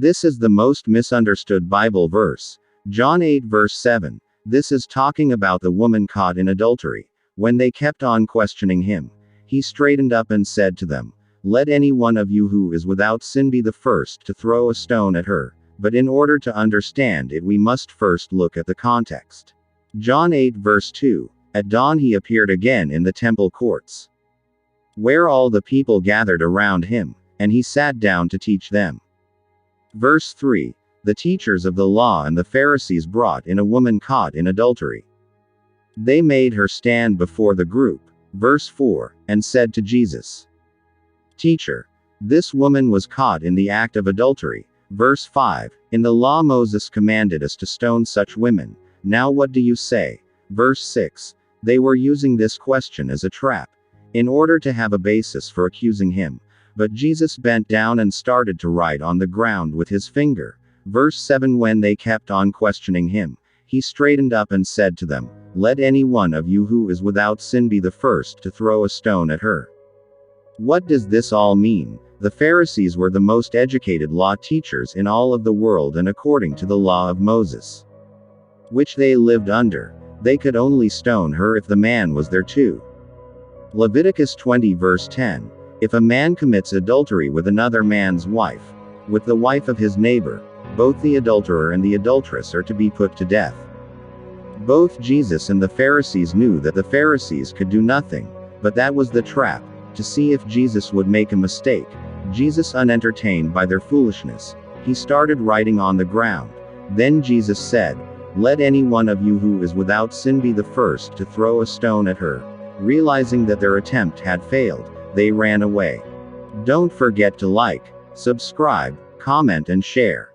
This is the most misunderstood Bible verse. John 8 verse 7. This is talking about the woman caught in adultery. When they kept on questioning him, he straightened up and said to them, "Let any one of you who is without sin be the first to throw a stone at her." But in order to understand it, we must first look at the context. John 8 verse 2. At dawn he appeared again in the temple courts, where all the people gathered around him, and he sat down to teach them. Verse 3. The teachers of the law and the Pharisees brought in a woman caught in adultery. They made her stand before the group. Verse 4. And said to Jesus, "Teacher, this woman was caught in the act of adultery." Verse 5. In the law Moses commanded us to stone such women. Now what do you say? Verse 6. They were using this question as a trap, in order to have a basis for accusing him. But Jesus bent down and started to write on the ground with his finger. Verse 7. When they kept on questioning him, he straightened up and said to them, "Let any one of you who is without sin be the first to throw a stone at her." What does this all mean? The Pharisees were the most educated law teachers in all of the world, and according to the law of Moses, which they lived under, they could only stone her if the man was there too. Leviticus 20 verse 10. If a man commits adultery with another man's wife, with the wife of his neighbor, both the adulterer and the adulteress are to be put to death. Both Jesus and the Pharisees knew that the Pharisees could do nothing, but that was the trap, to see if Jesus would make a mistake. Jesus, unentertained by their foolishness, he started writing on the ground. Then Jesus said, "Let any one of you who is without sin be the first to throw a stone at her." Realizing that their attempt had failed, they ran away. Don't forget to like, subscribe, comment and share.